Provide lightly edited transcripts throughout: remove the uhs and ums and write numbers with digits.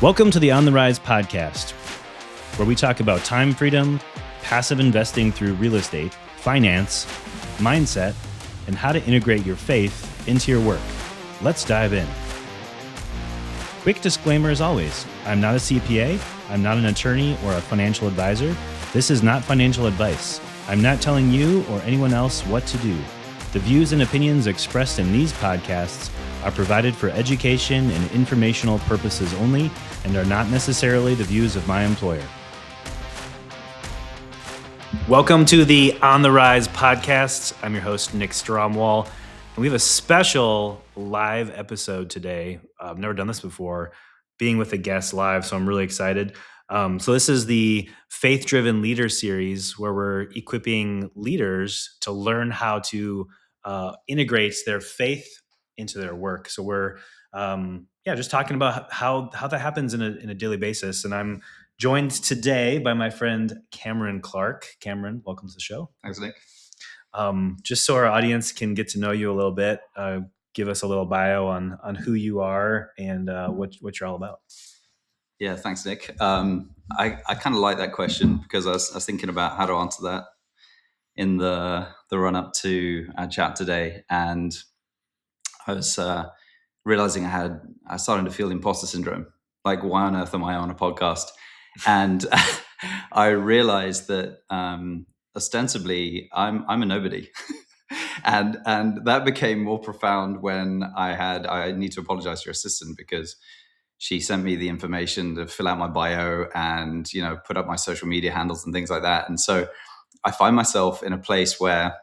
Welcome to the On the Rise podcast, where we talk about time freedom, passive investing through real estate, finance, mindset, and how to integrate your faith into your work. Let's dive in. Quick disclaimer as always, I'm not a CPA, I'm not an attorney or a financial advisor. This is not financial advice. I'm not telling you or anyone else what to do. The views and opinions expressed in these podcasts are provided for education and informational purposes only and are not necessarily the views of my employer. Welcome to the On the Rise podcast. I'm your host, Nick Stromwall, and we have a special live episode today. I've never done this before, being with a guest live, so I'm really excited. So this is the Faith-Driven Leader Series, where we're equipping leaders to learn how to integrate their faith into their work. So we're just talking about how that happens in a daily basis. And I'm joined today by my friend Cameron Clark. Cameron, welcome to the show. Thanks, Nick. Just so our audience can get to know you a little bit, give us a little bio on who you are and what you're all about. Yeah, thanks, Nick. I kind of like that question because I was thinking about how to answer that in the run up to our chat today, and I was realizing I started to feel imposter syndrome. Like, why on earth am I on a podcast? And I realized that ostensibly I'm a nobody, and that became more profound when I need to apologize to your assistant because she sent me the information to fill out my bio and put up my social media handles and things like that. And so I find myself in a place where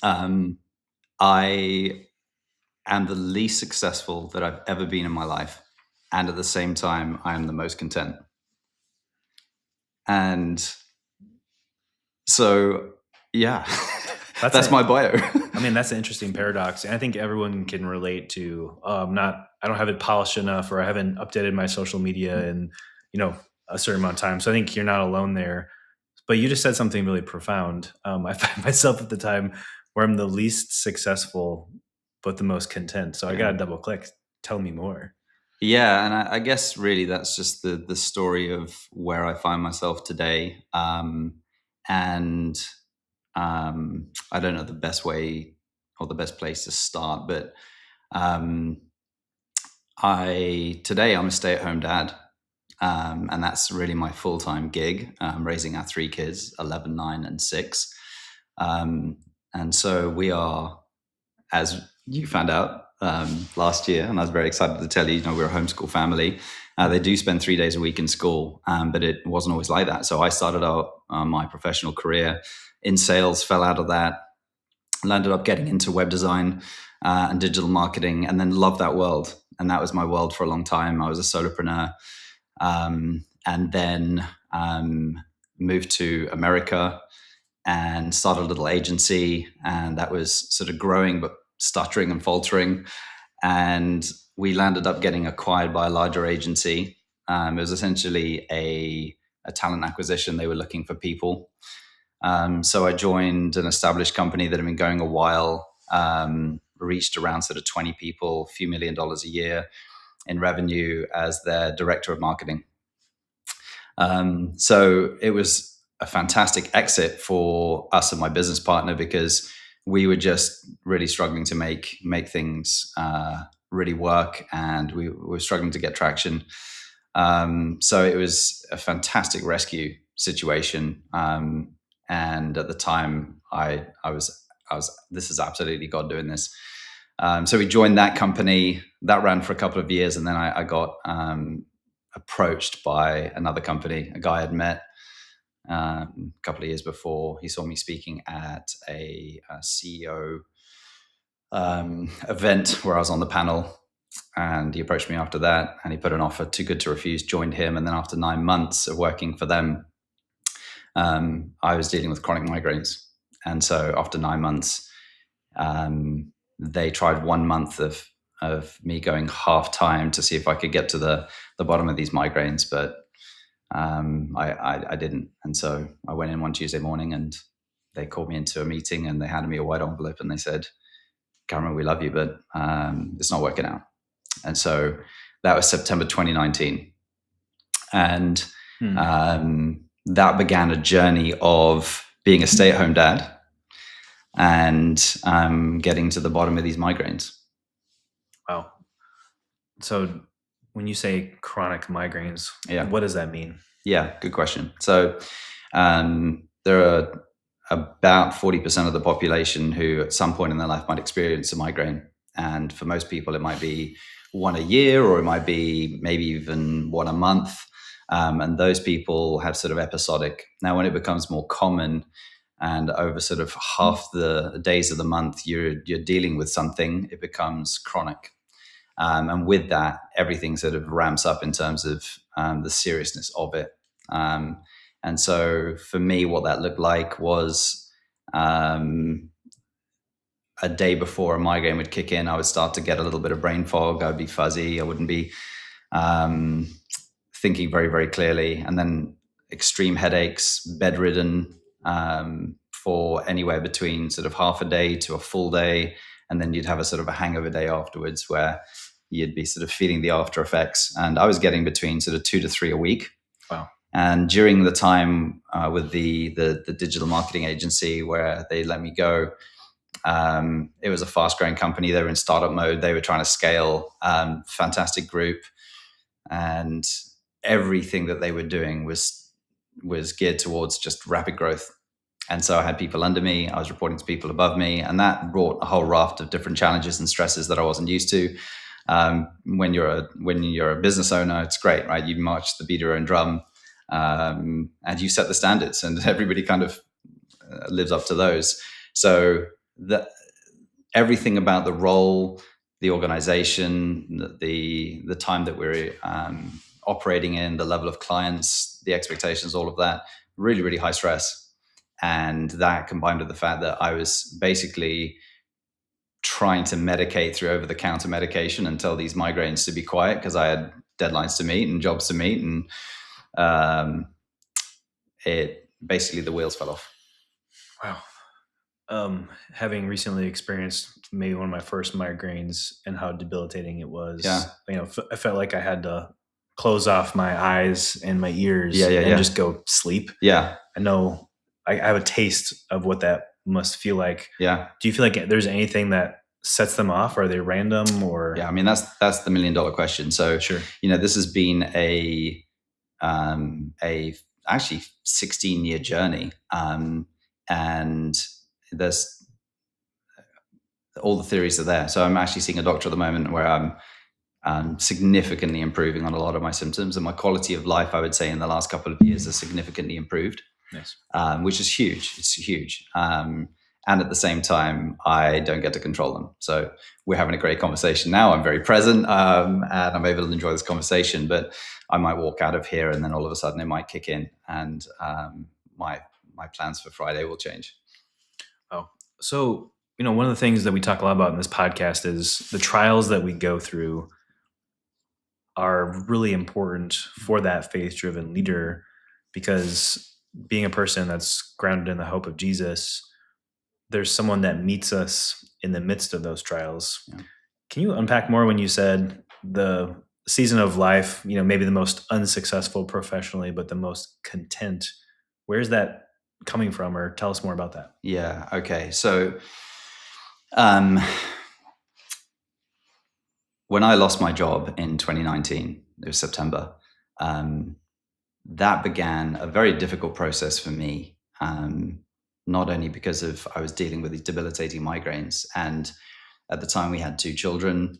I am the least successful that I've ever been in my life. And at the same time, I am the most content. And so, yeah, that's my bio. I mean, that's an interesting paradox. And I think everyone can relate to, I don't have it polished enough, or I haven't updated my social media in, a certain amount of time. So I think you're not alone there. But you just said something really profound. I find myself at the time where I'm the least successful, but the most content. So I got to double click. Tell me more. Yeah. And I guess really that's just the story of where I find myself today. And I don't know the best way or the best place to start, but today I'm a stay-at-home dad. And that's really my full-time gig, raising our 3 kids, 11, 9, and 6. And so we are, as you found out last year, and I was very excited to tell you, we're a homeschool family. They do spend 3 days a week in school, but it wasn't always like that. So I started out my professional career in sales, fell out of that, landed up getting into web design and digital marketing, and then loved that world. And that was my world for a long time. I was a solopreneur. And then moved to America and started a little agency, and that was sort of growing but stuttering and faltering, and we landed up getting acquired by a larger agency. It was essentially a talent acquisition. They were looking for people, so I joined an established company that had been going a while, reached around sort of 20 people, a few $1 million a year in revenue as their director of marketing. So it was a fantastic exit for us and my business partner because we were just really struggling to make things really work, and we were struggling to get traction. So it was a fantastic rescue situation. And at the time I was, this is absolutely God doing this. So we joined that company that ran for a couple of years, and then I got approached by another company, a guy I'd met a couple of years before. He saw me speaking at a CEO event where I was on the panel, and he approached me after that, and he put an offer too good to refuse, joined him. And then after 9 months of working for them, I was dealing with chronic migraines. And so after 9 months, they tried 1 month of me going half time to see if I could get to the bottom of these migraines, but I didn't. And so I went in one Tuesday morning, and they called me into a meeting, and they handed me a white envelope, and they said, "Cameron, we love you, but it's not working out." And so that was September 2019. And that began a journey of being a stay-at-home dad and getting to the bottom of these migraines. Wow. So when you say chronic migraines, Yeah. what does that mean? Yeah, good question. So there are about 40% of the population who at some point in their life might experience a migraine. And for most people, it might be one a year, or it might be maybe even one a month. And those people have sort of episodic. Now, when it becomes more common and over sort of half the days of the month, you're dealing with something, it becomes chronic. And with that, everything sort of ramps up in terms of the seriousness of it. And so for me, what that looked like was a day before a migraine would kick in, I would start to get a little bit of brain fog. I'd be fuzzy. I wouldn't be thinking very, very clearly. And then extreme headaches, bedridden for anywhere between sort of half a day to a full day. And then you'd have a sort of a hangover day afterwards where you'd be sort of feeling the after effects. And I was getting between sort of 2 to 3 a week. Wow. And during the time with the digital marketing agency where they let me go, it was a fast growing company. They were in startup mode. They were trying to scale, fantastic group. And everything that they were doing was geared towards just rapid growth. And so I had people under me, I was reporting to people above me, and that brought a whole raft of different challenges and stresses that I wasn't used to. When you're a business owner, it's great, right? You march the beat your own drum, and you set the standards, and everybody kind of lives up to those. So everything about the role, the organization, the time that we're operating in, the level of clients, the expectations, all of that, really, really high stress. And that combined with the fact that I was basically trying to medicate through over-the-counter medication and tell these migraines to be quiet because I had deadlines to meet and jobs to meet, and it basically the wheels fell off. Wow. Having recently experienced maybe one of my first migraines and how debilitating it was, I felt like I had to close off my eyes and my ears and just go sleep. Yeah. I know I have a taste of what that must feel like. Yeah. Do you feel like there's anything that sets them off? Are they random or? Yeah. I mean, that's the $1 million question. So, sure. This has been a actually 16-year journey. And there's all the theories are there. So I'm actually seeing a doctor at the moment where I'm significantly improving on a lot of my symptoms, and my quality of life, I would say, in the last couple of years has significantly improved. Nice. Which is huge. It's huge. And at the same time, I don't get to control them. So we're having a great conversation now. I'm very present, and I'm able to enjoy this conversation, but I might walk out of here and then all of a sudden it might kick in, and my plans for Friday will change. Oh, so, one of the things that we talk a lot about in this podcast is the trials that we go through are really important for that faith-driven leader, because being a person that's grounded in the hope of Jesus, there's someone that meets us in the midst of those trials. Yeah. Can you unpack more when you said the season of life, maybe the most unsuccessful professionally, but the most content? Where's that coming from, or tell us more about that? Yeah. Okay. So, when I lost my job in 2019, it was September, that began a very difficult process for me. Not only because I was dealing with these debilitating migraines, and at the time we had 2 children,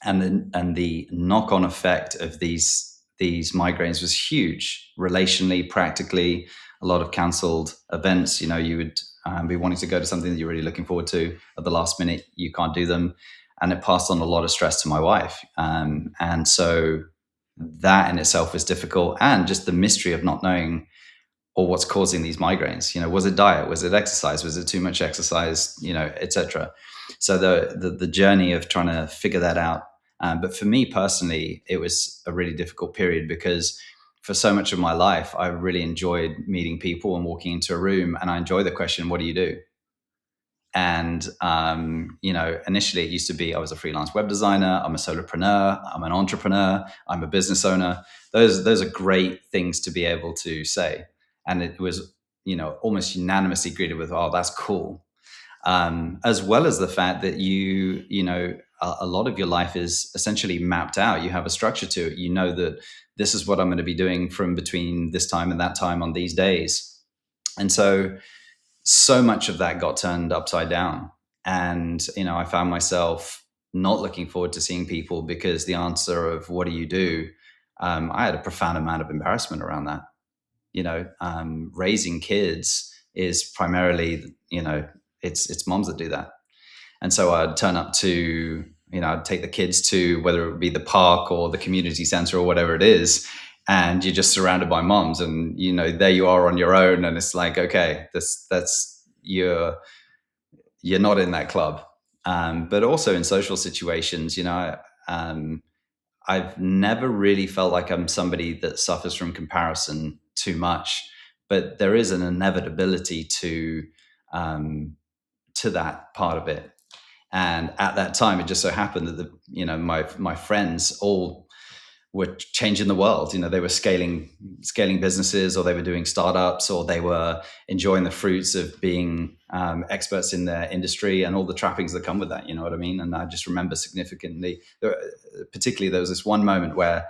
and the knock-on effect of these migraines was huge, relationally, practically. A lot of cancelled events. You would be wanting to go to something that you're really looking forward to. At the last minute, you can't do them, and it passed on a lot of stress to my wife. And so that in itself was difficult, and just the mystery of not knowing or what's causing these migraines. Was it diet? Was it exercise? Was it too much exercise? Etc. So the journey of trying to figure that out. But for me personally, it was a really difficult period, because for so much of my life, I really enjoyed meeting people and walking into a room, and I enjoy the question, "What do you do?" And, initially it used to be I was a freelance web designer, I'm a solopreneur, I'm an entrepreneur, I'm a business owner. Those are great things to be able to say. And it was, almost unanimously greeted with, oh, that's cool. As well as the fact that a lot of your life is essentially mapped out. You have a structure to it. You know that this is what I'm going to be doing from between this time and that time on these days. And so much of that got turned upside down. And, I found myself not looking forward to seeing people because the answer of what do you do? I had a profound amount of embarrassment around that. Raising kids is primarily, it's moms that do that. And so I'd turn up to, I'd take the kids to whether it would be the park or the community center or whatever it is. And you're just surrounded by moms and, there you are on your own. And it's like, okay, you're not in that club. But also in social situations, I've never really felt like I'm somebody that suffers from comparison too much, but there is an inevitability to that part of it. And at that time, it just so happened that my friends all were changing the world. They were scaling businesses, or they were doing startups, or they were enjoying the fruits of being experts in their industry and all the trappings that come with that. You know what I mean? And I just remember significantly, particularly there was this one moment where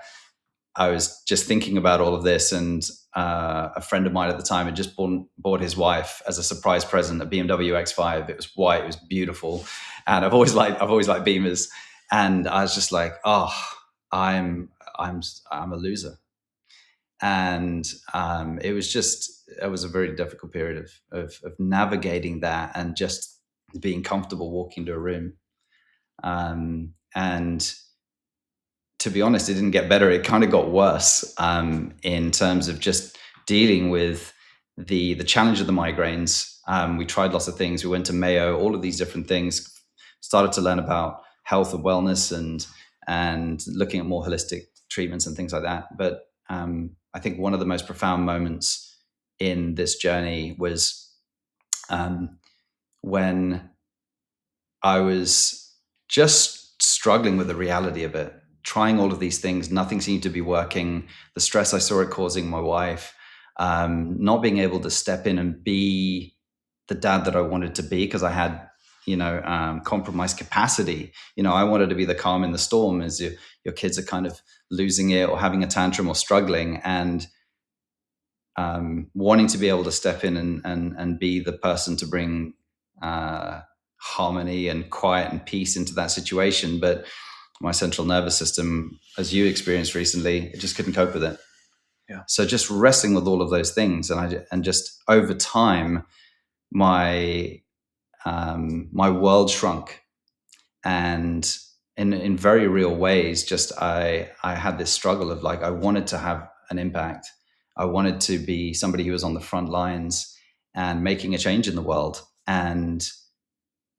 I was just thinking about all of this, and a friend of mine at the time had just bought his wife as a surprise present a BMW X5. It was white, it was beautiful, and I've always liked Beamers, and I was just like, oh, I'm a loser, and it was a very difficult period of navigating that and just being comfortable walking to a room, and to be honest, it didn't get better. It kind of got worse in terms of just dealing with the challenge of the migraines. We tried lots of things. We went to Mayo, all of these different things, started to learn about health and wellness and looking at more holistic treatments and things like that. But I think one of the most profound moments in this journey was when I was just struggling with the reality of it. Trying all of these things, nothing seemed to be working. The stress I saw it causing my wife, not being able to step in and be the dad that I wanted to be because I had, compromised capacity. I wanted to be the calm in the storm as your kids are kind of losing it or having a tantrum or struggling, and wanting to be able to step in and be the person to bring harmony and quiet and peace into that situation. But my central nervous system, as you experienced recently, it just couldn't cope with it. Yeah. So just wrestling with all of those things, and just over time, my world shrunk, and in very real ways, just I had this struggle of like I wanted to have an impact. I wanted to be somebody who was on the front lines and making a change in the world, and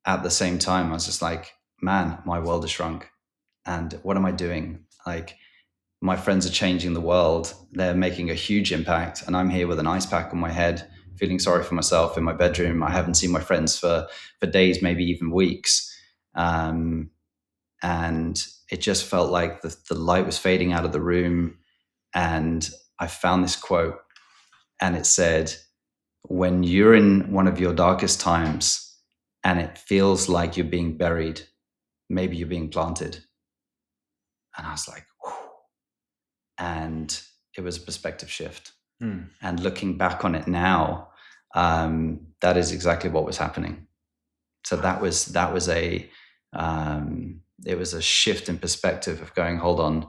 at the same time, I was just like, man, my world has shrunk. And what am I doing? Like, my friends are changing the world. They're making a huge impact. And I'm here with an ice pack on my head, feeling sorry for myself in my bedroom. I haven't seen my friends for days, maybe even weeks. And it just felt like the light was fading out of the room. And I found this quote, and it said, when you're in one of your darkest times and it feels like you're being buried, maybe you're being planted. And I was like, whew. And it was a perspective shift. And looking back on it now, that is exactly what was happening. So that was it was a shift in perspective of going, hold on,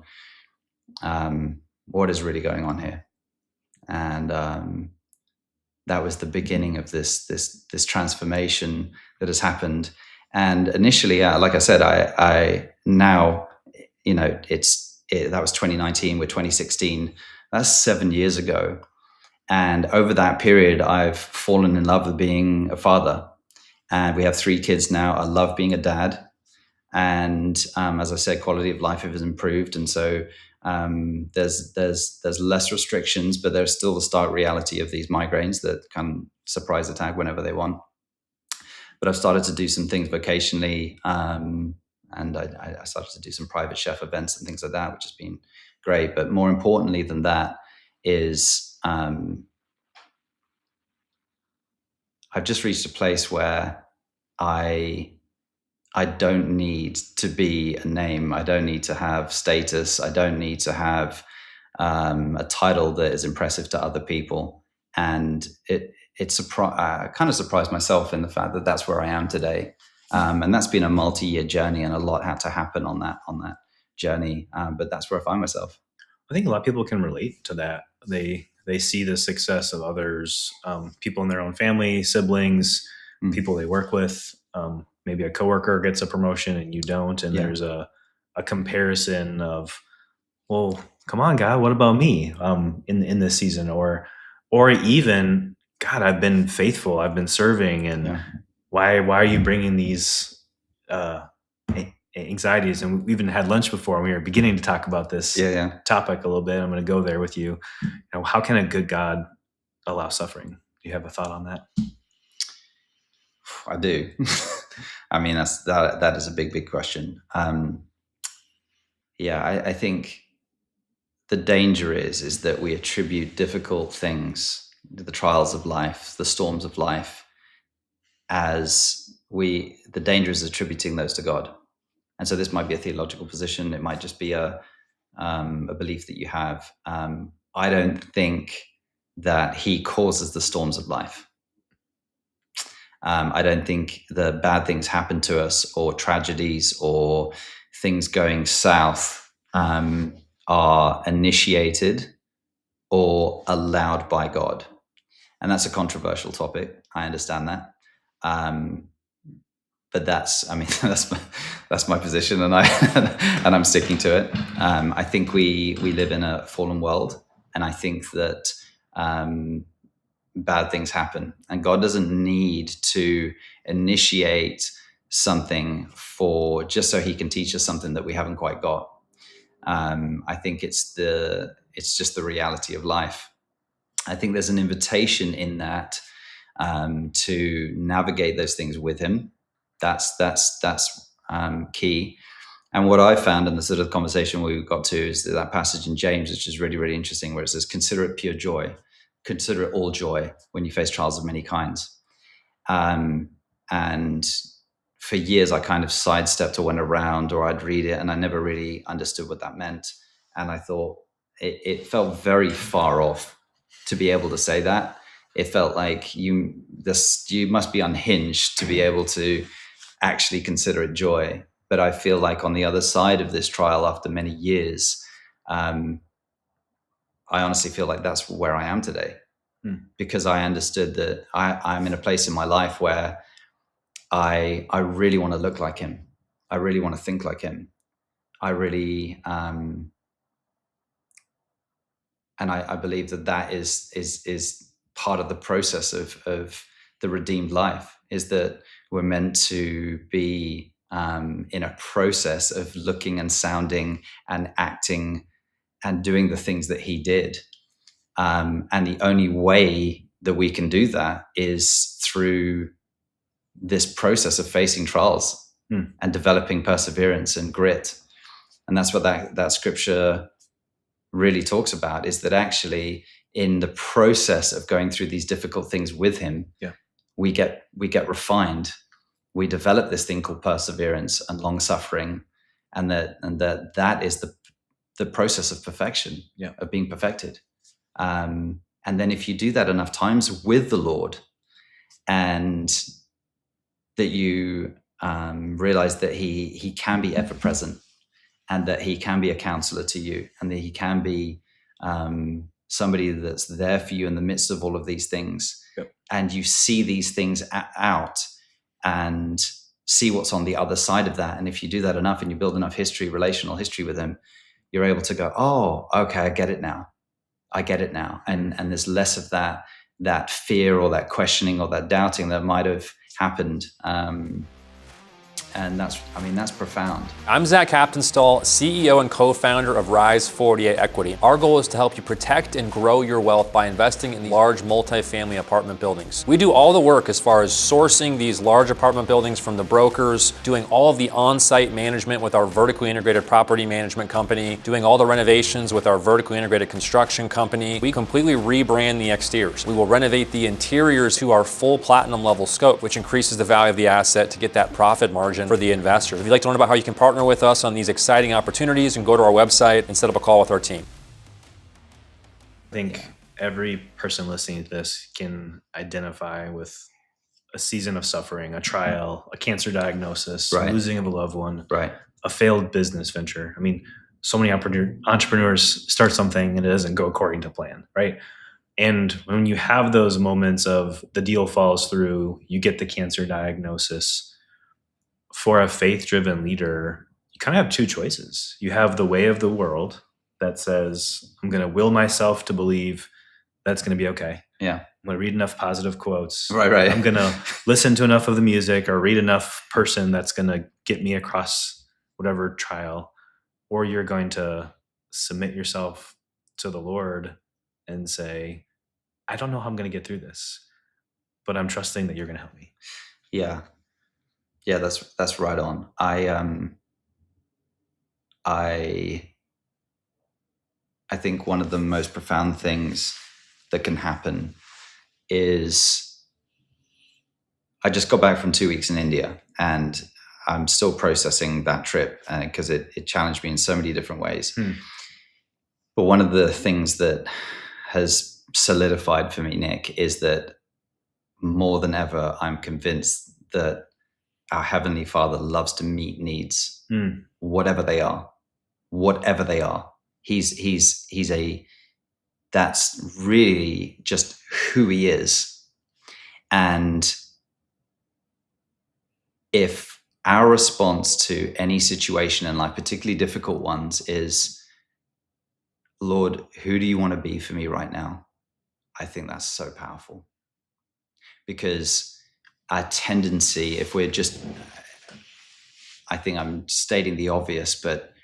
what is really going on here? And that was the beginning of this transformation that has happened. And initially, like I said, I now, that was 2019, we're 2016. That's 7 years ago. And over that period, I've fallen in love with being a father. And we have 3 kids now. I love being a dad. And as I said, quality of life has improved. And so there's less restrictions, but there's still the stark reality of these migraines that can surprise attack whenever they want. but I've started to do some things vocationally, and I started to do some private chef events and things like that, which has been great. But more importantly than that is I've just reached a place where I don't need to be a name. I don't need to have status. I don't need to have a title that is impressive to other people. And I kind of surprised myself in the fact that that's where I am today. And that's been a multi-year journey, and a lot had to happen on that journey. But that's where I find myself. I think a lot of people can relate to that. They see the success of others, people in their own family, siblings, people they work with. Maybe a coworker gets a promotion and you don't, and there's a comparison of, well, come on, God, what about me in this season? Or even, God, I've been faithful, I've been serving, and why are you bringing these anxieties? And we even had lunch before, and we were beginning to talk about this topic a little bit. I'm going to go there with you. How can a good God allow suffering? Do you have a thought on that? I do. I mean, that is a big question. I think the danger is that we attribute difficult things, the trials of life, the storms of life, the danger is attributing those to God. And so this might be a theological position. It might just be a belief that you have. I don't think that he causes the storms of life. I don't think the bad things happen to us, or tragedies, or things going south are initiated or allowed by God. And that's a controversial topic. I understand that. But that's my position, and I'm sticking to it. I think we live in a fallen world, and I think that bad things happen, and God doesn't need to initiate something just so he can teach us something that we haven't quite got. I think it's just the reality of life. I think there's an invitation in that to navigate those things with him. That's key. And what I found in the sort of conversation we got to is that passage in James, which is really, really interesting, where it says, consider it pure joy. Consider it all joy when you face trials of many kinds. And for years, I kind of sidestepped or went around, or I'd read it and I never really understood what that meant. And I thought it felt very far off to be able to say that. It felt like you must be unhinged to be able to actually consider it joy. But I feel like on the other side of this trial, after many years, I honestly feel like that's where I am today, because I understood that I'm in a place in my life where I really want to look like him. I really want to think like him. I really, and I believe that is part of the process of the redeemed life, is that we're meant to be in a process of looking and sounding and acting and doing the things that he did. And the only way that we can do that is through this process of facing trials and developing perseverance and grit. And that's what that scripture really talks about, is that actually in the process of going through these difficult things with him, we get refined. We develop this thing called perseverance and long suffering, and that is the process of perfection, of being perfected. And then if you do that enough times with the Lord, and that you realize that he can be ever present, and that he can be a counselor to you, and that he can be somebody that's there for you in the midst of all of these things. And you see these things out and see what's on the other side of that. And if you do that enough and you build enough relational history with him, you're able to go, oh, okay, I get it now. And there's less of that fear or that questioning or that doubting that might have happened. And And that's profound. I'm Zach Haptonstall, CEO and co-founder of Rise 48 Equity. Our goal is to help you protect and grow your wealth by investing in large multifamily apartment buildings. We do all the work as far as sourcing these large apartment buildings from the brokers, doing all of the on-site management with our vertically integrated property management company, doing all the renovations with our vertically integrated construction company. We completely rebrand the exteriors. We will renovate the interiors to our full platinum level scope, which increases the value of the asset to get that profit margin for the investors. If you'd like to learn about how you can partner with us on these exciting opportunities, and go to our website and set up a call with our team. I think every person listening to this can identify with a season of suffering, a trial, a cancer diagnosis, Right. losing of a loved one, Right. a failed business venture. I mean, so many entrepreneurs start something and it doesn't go according to plan, right? And when you have those moments of the deal falls through, you get the cancer diagnosis, for a faith-driven leader, you kind of have two choices. You have the way of the world that says, I'm going to will myself to believe that's going to be okay. Yeah. I'm going to read enough positive quotes. Right. I'm going to listen to enough of the music or read enough person that's going to get me across whatever trial. Or you're going to submit yourself to the Lord and say, I don't know how I'm going to get through this, but I'm trusting that you're going to help me. Yeah. Yeah, that's right on. I think one of the most profound things that can happen is I just got back from 2 weeks in India, and I'm still processing that trip because it challenged me in so many different ways. But one of the things that has solidified for me, Nick, is that more than ever, I'm convinced that our Heavenly Father loves to meet needs, whatever they are. That's really just who he is. And if our response to any situation in life, particularly difficult ones, is, Lord, who do you want to be for me right now? I think that's so powerful. Because our tendency, if we're just, I think I'm stating the obvious, but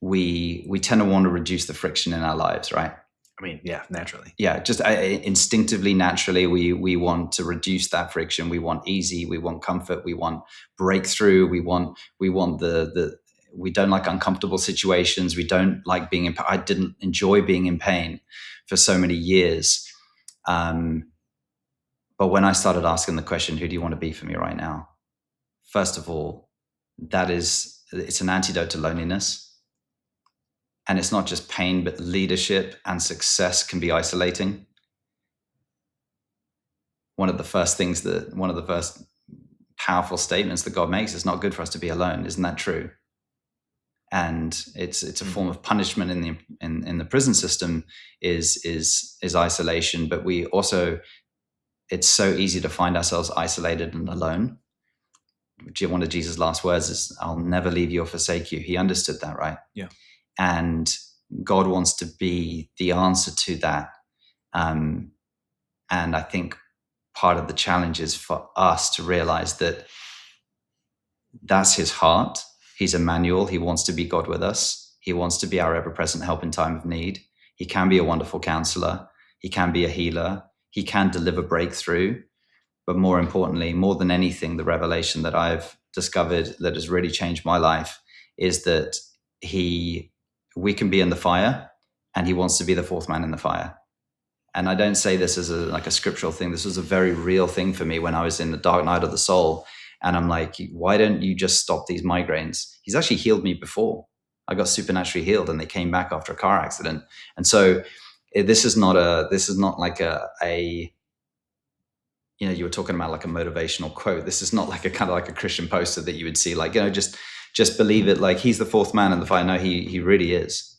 we tend to want to reduce the friction in our lives, right? I mean, yeah, naturally. Yeah, just instinctively, naturally, we want to reduce that friction. We want easy, we want comfort, we want breakthrough, we want we don't like uncomfortable situations. We don't like being in. I didn't enjoy being in pain for so many years. But when I started asking the question, who do you want to be for me right now? First of all, it's an antidote to loneliness. And it's not just pain, but leadership and success can be isolating. One of the first powerful statements that God makes, it's not good for us to be alone. Isn't that true? And it's a form of punishment in the prison system is isolation. But we also, it's so easy to find ourselves isolated and alone. One of Jesus' last words is, I'll never leave you or forsake you. He understood that, right? Yeah. And God wants to be the answer to that. And I think part of the challenge is for us to realize that that's his heart. He's Emmanuel. He wants to be God with us. He wants to be our ever-present help in time of need. He can be a wonderful counselor. He can be a healer. He can deliver breakthrough. But more importantly, more than anything, the revelation that I've discovered that has really changed my life is that we can be in the fire, and he wants to be the fourth man in the fire. And I don't say this as a scriptural thing. This was a very real thing for me when I was in the dark night of the soul. And I'm like, why don't you just stop these migraines? He's actually healed me before. I got supernaturally healed, and they came back after a car accident. And so this is not like a you were talking about like a motivational quote. This is not like a kind of like a Christian poster that you would see, like, just believe it. Like, he's the fourth man in the fire. No, he really is.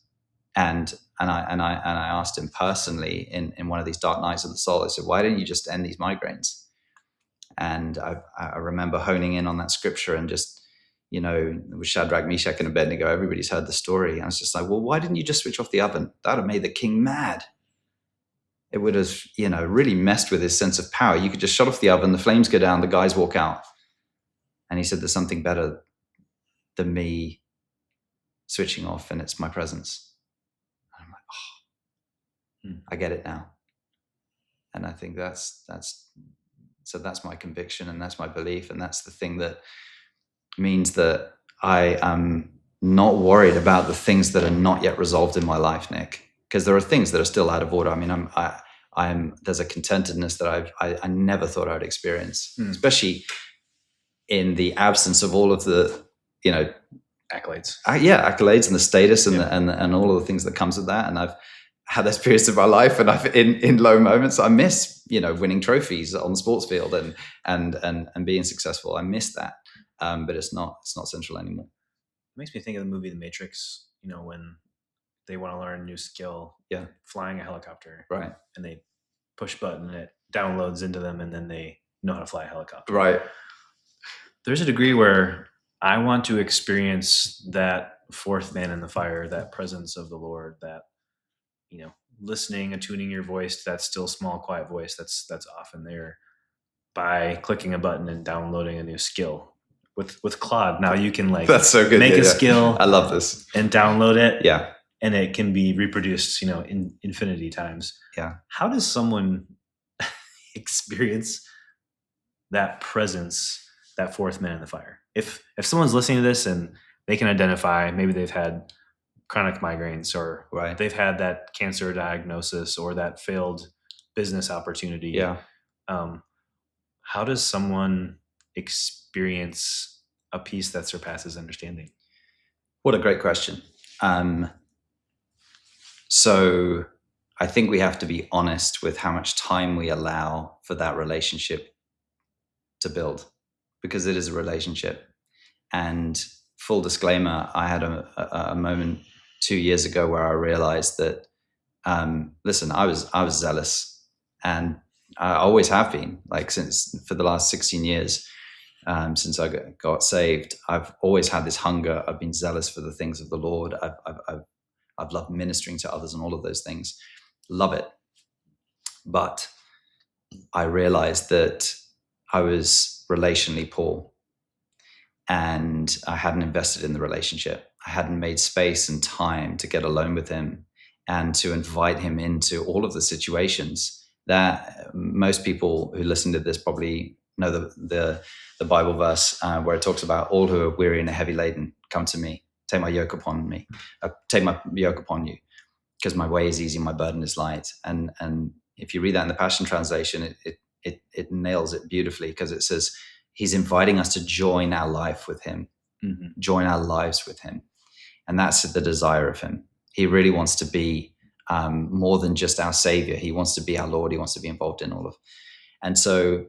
And I asked him personally in one of these dark nights of the soul, I said, why don't you just end these migraines? And I remember honing in on that scripture and just, with Shadrach, Meshach, and Abednego, everybody's heard the story. I was just like, well, why didn't you just switch off the oven? That would have made the king mad. It would have, really messed with his sense of power. You could just shut off the oven, the flames go down, the guys walk out. And he said, there's something better the me switching off, and it's my presence. And I'm like, I get it now. And I think that's my conviction, and that's my belief, and that's the thing that means that I am not worried about the things that are not yet resolved in my life, Nick, because there are things that are still out of order. I mean, there's a contentedness that I never thought I'd experience, especially in the absence of all of the, Accolades. Accolades and the status and all of the things that comes with that. And I've had those periods of my life, and I've in low moments, I miss, winning trophies on the sports field and being successful. I miss that. But it's not central anymore. It makes me think of the movie The Matrix, when they want to learn a new skill, flying a helicopter. Right. And they push button and it downloads into them, and then they know how to fly a helicopter. Right. There's a degree where I want to experience that fourth man in the fire, that presence of the Lord, that, listening, attuning your voice to that still small, quiet voice that's often there, by clicking a button and downloading a new skill. With Claude, now you can that's so good. Make a skill. I love this. And download it. Yeah. And it can be reproduced, in infinity times. Yeah. How does someone experience that presence, that fourth man in the fire? If someone's listening to this and they can identify, maybe they've had chronic migraines, or they've had that cancer diagnosis, or that failed business opportunity. Yeah. How does someone experience a peace that surpasses understanding? What a great question. So I think we have to be honest with how much time we allow for that relationship to build, because it is a relationship. And full disclaimer, I had a moment 2 years ago where I realized that, listen, I was zealous, and I always have been, for the last 16 years. Since I got saved, I've always had this hunger. I've been zealous for the things of the Lord. I've loved ministering to others and all of those things. Love it. But I realized that I was relationally poor, and I hadn't invested in the relationship. I hadn't made space and time to get alone with him and to invite him into all of the situations that most people who listen to this probably know the Bible verse where it talks about all who are weary and heavy laden, come to me, take my yoke upon me, take my yoke upon you, because my way is easy, my burden is light. And if you read that in the Passion Translation, it nails it beautifully, because it says he's inviting us to join our life with him, join our lives with him. And that's the desire of him. He really wants to be more than just our savior. He wants to be our Lord. He wants to be involved in all of. And so,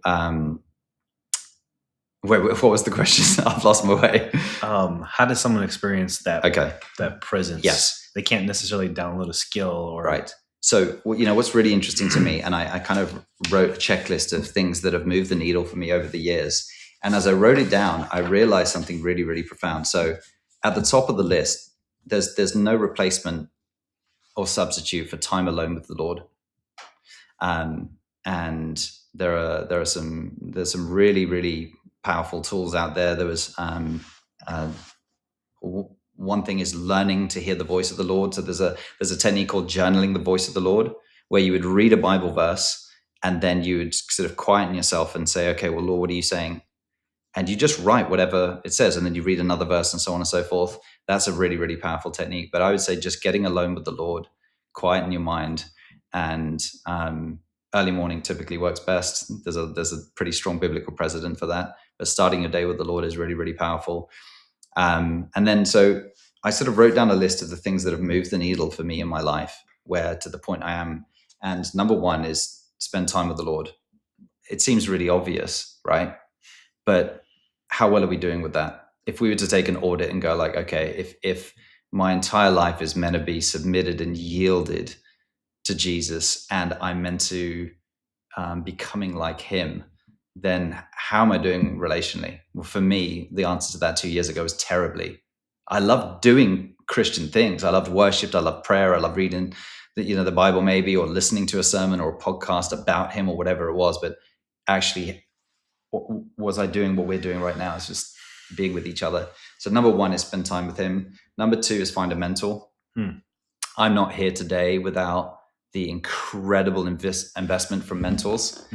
what was the question? I've lost my way. How does someone experience that? Okay. That presence? Yes. They can't necessarily download a skill or. Right. So, what's really interesting to me, and I kind of wrote a checklist of things that have moved the needle for me over the years. And as I wrote it down, I realized something really, really profound. So at the top of the list, there's no replacement or substitute for time alone with the Lord. And there's some really, really powerful tools out there. There was one thing is learning to hear the voice of the Lord. So there's a technique called journaling the voice of the Lord, where you would read a Bible verse and then you would sort of quieten yourself and say, okay, well, Lord, what are you saying? And you just write whatever it says, and then you read another verse and so on and so forth. That's a really, really powerful technique. But I would say just getting alone with the Lord, quieten your mind, and early morning typically works best. There's a pretty strong biblical precedent for that. But starting your day with the Lord is really, really powerful. And then so I sort of wrote down a list of the things that have moved the needle for me in my life, where to the point I am. And number one is spend time with the Lord. It seems really obvious, right? But how well are we doing with that? If we were to take an audit and go like, okay, if my entire life is meant to be submitted and yielded to Jesus, and I'm meant to becoming like him, then how am I doing relationally? Well, for me, the answer to that 2 years ago was terribly. I loved doing Christian things. I loved worship. I loved prayer. I loved reading the Bible maybe, or listening to a sermon or a podcast about him or whatever it was. But actually, was I doing what we're doing right now? It's just being with each other. So number one is spend time with him. Number two is find a mentor. I'm not here today without the incredible investment from mentors.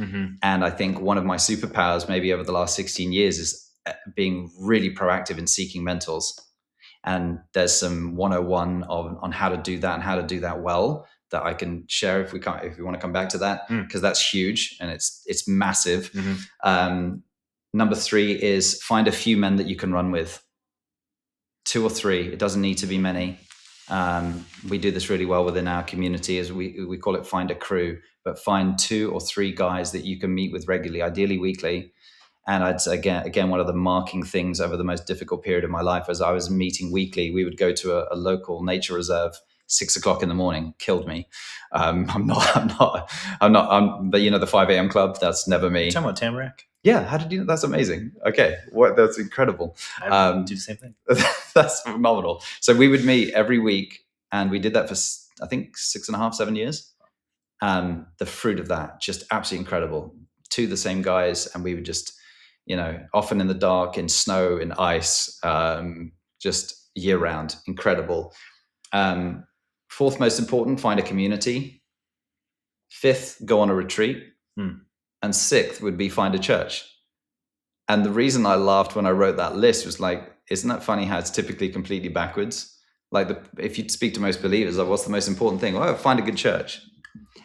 And I think one of my superpowers maybe over the last 16 years is being really proactive in seeking mentors. And there's some 101 on how to do that and how to do that well that I can share if we want to come back to that, because that's huge and it's massive. Number three is find a few men that you can run with. 2 or 3. It doesn't need to be many. We do this really well within our community, as we call it find a crew, but find 2 or 3 guys that you can meet with regularly, ideally weekly. And I'd say again, one of the marking things over the most difficult period of my life, as I was meeting weekly, we would go to a local nature reserve, 6 o'clock in the morning. Killed me. I'm not, but you know, the 5 a.m. club, that's never me. You're talking about Tamarack? Yeah. How did you know? That's amazing. Okay. That's incredible. I do the same thing. That's phenomenal. So we would meet every week, and we did that for, I think, 6.5, 7 years. The fruit of that, just absolutely incredible. 2 the same guys. And we would just, you know, often in the dark, in snow, in ice, just year round. Incredible. 4th most important, find a community. 5th, go on a retreat. And 6th would be find a church. And the reason I laughed when I wrote that list was like, isn't that funny how it's typically completely backwards? Like if you speak to most believers, like, what's the most important thing? Well, find a good church.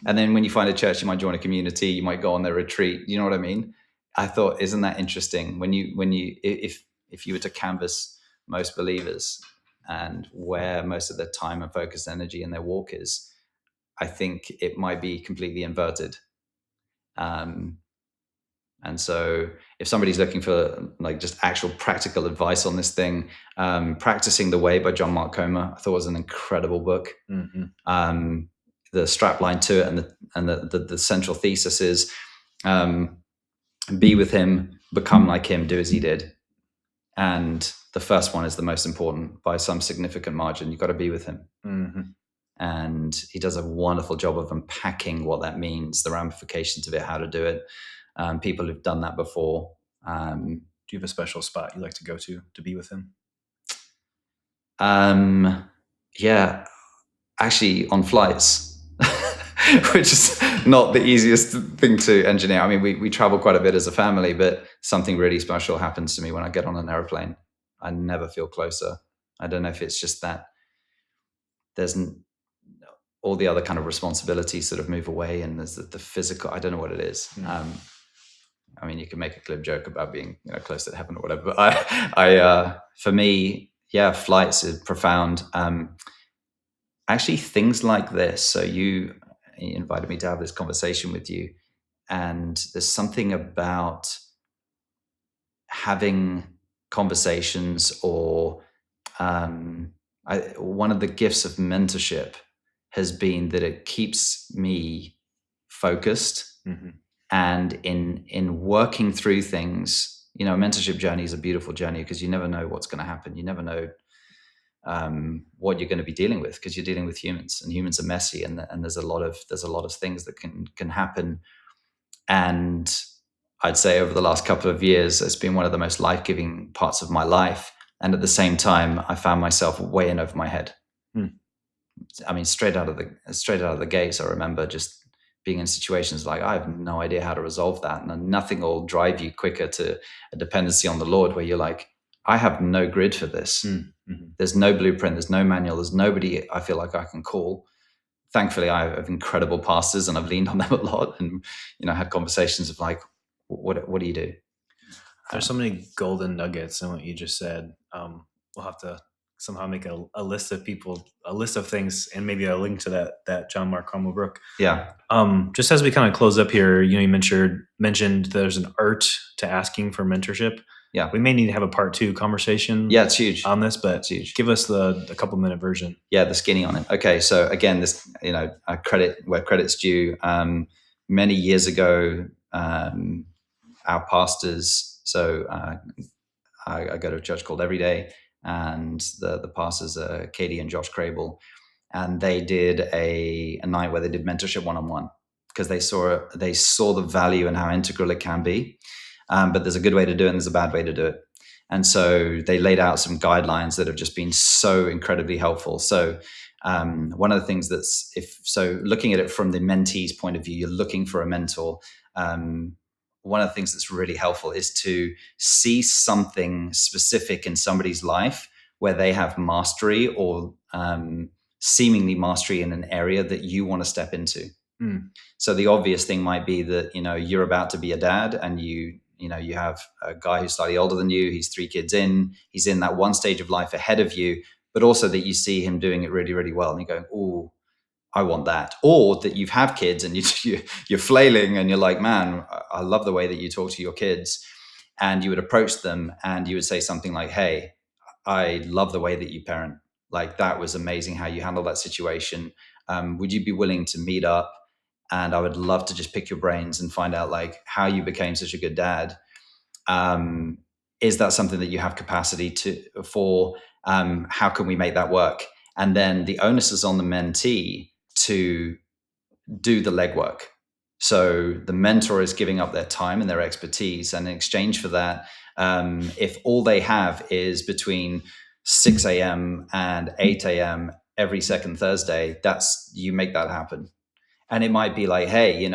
And then when you find a church, you might join a community, you might go on their retreat. You know what I mean? I thought, isn't that interesting? If you were to canvass most believers and where most of their time and focus, energy, and their walk is, I think it might be completely inverted. And so if somebody's looking for like just actual practical advice on this thing, Practicing the Way by John Mark Comer, I thought was an incredible book. The strapline to it and the central thesis is, be with him, become like him, do as he did. And the first one is the most important by some significant margin. You've got to be with him. And he does a wonderful job of unpacking what that means, the ramifications of it, how to do it. People who've done that before. Do you have a special spot you like to go to be with him? Yeah, actually on flights, which is not the easiest thing to engineer. I mean, we travel quite a bit as a family, but something really special happens to me when I get on an airplane. I never feel closer. I don't know if it's just that there's all the other kind of responsibilities sort of move away, and there's the physical, I don't know what it is. I mean, you can make a glib joke about being, you know, close to heaven or whatever, but I for me, yeah, flights is profound. Actually, things like this. So you invited me to have this conversation with you, and there's something about having conversations, or one of the gifts of mentorship has been that it keeps me focused. And in working through things, you know, a mentorship journey is a beautiful journey because you never know what's going to happen. You never know what you're going to be dealing with, because you're dealing with humans, and humans are messy, and there's a lot of things that can happen. And I'd say over the last couple of years, it's been one of the most life-giving parts of my life. And at the same time, I found myself way in over my head. I mean, straight out of the gates, I remember just being in situations like, I have no idea how to resolve that. And nothing will drive you quicker to a dependency on the Lord, where you're like, I have no grid for this. There's no blueprint. There's no manual. There's nobody I feel like I can call. Thankfully, I have incredible pastors, and I've leaned on them a lot, and, you know, had conversations of like, what do you do? There's so many golden nuggets in what you just said. We'll have to somehow make a list of things, and maybe a link to that John Mark Comer book. Yeah. Just as we kind of close up here, you know, you mentioned there's an art to asking for mentorship. Yeah. We may need to have a part 2 conversation. Yeah, it's huge on this, but it's huge. Give us the couple minute version. Yeah, the skinny on it. Okay, so again, this, you know, credit where credit's due. Many years ago, our pastors. So I go to a church called Everyday, and the pastors are Katie and Josh Crable, and they did a night where they did mentorship one-on-one, because they saw the value and how integral it can be. But there's a good way to do it, and there's a bad way to do it. And so they laid out some guidelines that have just been so incredibly helpful. So one of the things looking at it from the mentee's point of view, you're looking for a mentor. One of the things that's really helpful is to see something specific in somebody's life where they have mastery or seemingly mastery in an area that you want to step into. So the obvious thing might be that, you're about to be a dad, and you have a guy who's slightly older than you. He's 3 kids in. He's in that one stage of life ahead of you, but also that you see him doing it really, really well. And you're going, oh, I want that. Or that you have kids and you're flailing and you're like, man, I love the way that you talk to your kids. And you would approach them and you would say something like, hey, I love the way that you parent. Like, that was amazing how you handled that situation. Would you be willing to meet up? And I would love to just pick your brains and find out like how you became such a good dad. Is that something that you have capacity for? How can we make that work? And then the onus is on the mentee to do the legwork. So the mentor is giving up their time and their expertise. And in exchange for that, if all they have is between 6 a.m. and 8 a.m. every second Thursday, you make that happen. And it might be like, hey, do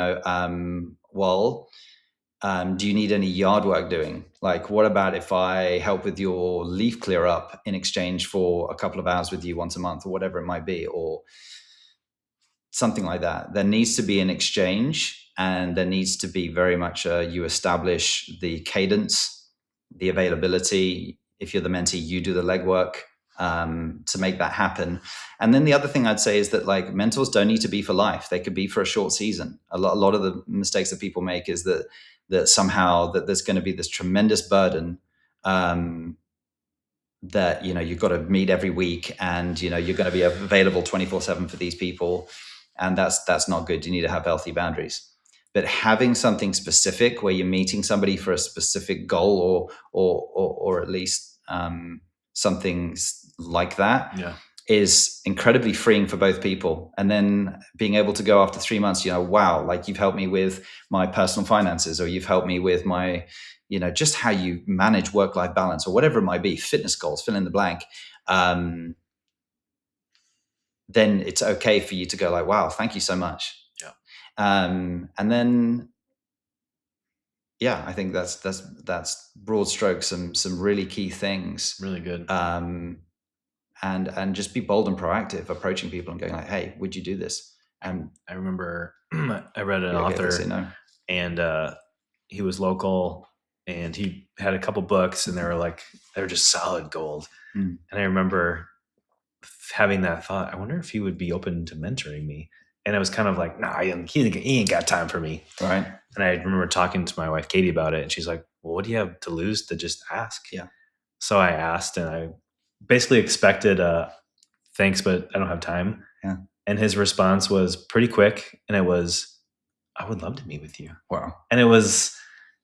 you need any yard work doing? Like, what about if I help with your leaf clear up in exchange for a couple of hours with you once a month, or whatever it might be, or something like that. There needs to be an exchange, and there needs to be very much you establish the cadence, the availability. If you're the mentee, you do the legwork to make that happen. And then the other thing I'd say is that like mentors don't need to be for life. They could be for a short season. A lot of the mistakes that people make is that somehow that there's going to be this tremendous burden that, you've got to meet every week, and, you're going to be available 24/7 for these people. And that's not good. You need to have healthy boundaries. But having something specific where you're meeting somebody for a specific goal or at least something like that is incredibly freeing for both people. And then being able to go after 3 months, wow, like you've helped me with my personal finances, or you've helped me with my, just how you manage work-life balance, or whatever it might be, fitness goals, fill in the blank. Then it's okay for you to go like, wow, thank you so much. Yeah. And then, I think that's broad strokes, some really key things. Really good. And just be bold and proactive, approaching people and going like, hey, would you do this? And I remember I read an author, no. and he was local, and he had a couple books, and they were just solid gold. And I remember having that thought, I wonder if he would be open to mentoring me. And I was kind of like, nah, he ain't got time for me. Right. And I remember talking to my wife, Katie, about it. And she's like, well, what do you have to lose to just ask? Yeah. So I asked, and I basically expected thanks, but I don't have time. Yeah. And his response was pretty quick. And it was, I would love to meet with you. Wow. And it was,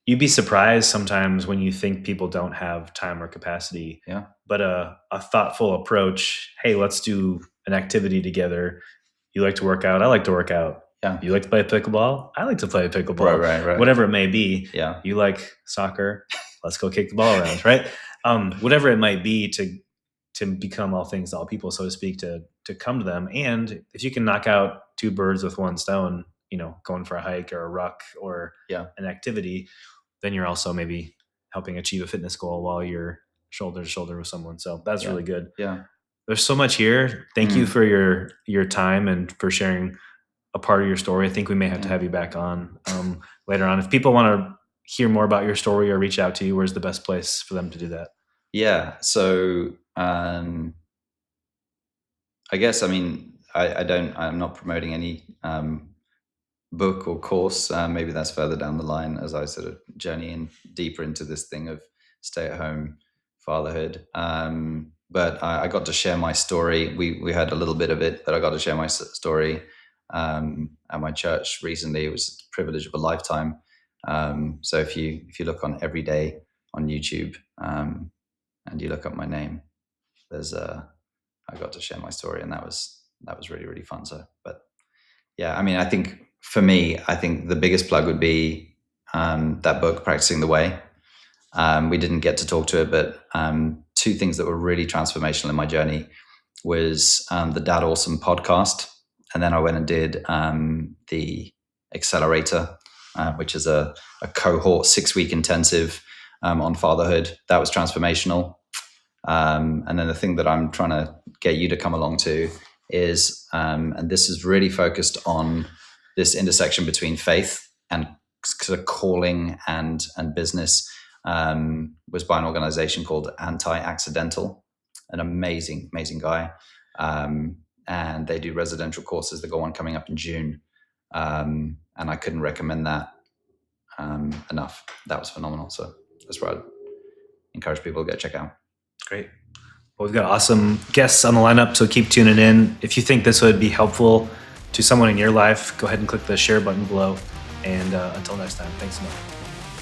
you'd be surprised sometimes when you think people don't have time or capacity. Yeah. But a thoughtful approach, hey, let's do an activity together. You like to work out. I like to work out. Yeah. You like to play pickleball. I like to play pickleball. Right. Whatever it may be. Yeah. You like soccer. Let's go kick the ball around. Right. Whatever it might be to become all things to all people, so to speak, to come to them. And if you can knock out 2 birds with 1 stone, going for a hike or a ruck or an activity, then you're also maybe helping achieve a fitness goal while you're shoulder to shoulder with someone. So that's really good. Yeah. There's so much here. Thank you for your time and for sharing a part of your story. I think we may have to have you back on later on. If people want to hear more about your story or reach out to you, where's the best place for them to do that? Yeah. So I guess, I'm not promoting any book or course. Maybe that's further down the line as I sort of journey in deeper into this thing of stay-at-home fatherhood. But I got to share my story. We had a little bit of it, but I got to share my story at my church recently. It was a privilege of a lifetime. So if you look on Every Day on YouTube and you look up my name, there's I got to share my story, and that was really, really fun. So, but yeah, I think for me, the biggest plug would be that book, Practicing the Way. We didn't get to talk to it, but two things that were really transformational in my journey was the Dad Awesome podcast. And then I went and did the Accelerator, which is a cohort 6-week intensive on fatherhood. That was transformational. And then the thing that I'm trying to get you to come along to is, and this is really focused on this intersection between faith and sort of calling and business, was by an organization called Anti-Accidental, an amazing guy. And they do residential courses. They got one coming up in June. And I couldn't recommend that enough. That was phenomenal. So that's what I'd encourage people to go check out. Great. Well, we've got awesome guests on the lineup, so keep tuning in. If you think this would be helpful to someone in your life, go ahead and click the share button below. And until next time, thanks so much.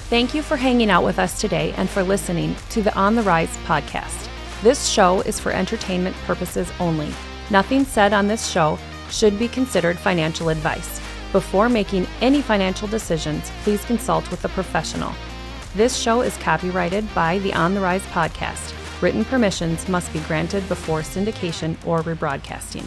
Thank you for hanging out with us today and for listening to the On the Rise podcast. This show is for entertainment purposes only. Nothing said on this show should be considered financial advice. Before making any financial decisions, please consult with a professional. This show is copyrighted by the On the Rise podcast. Written permissions must be granted before syndication or rebroadcasting.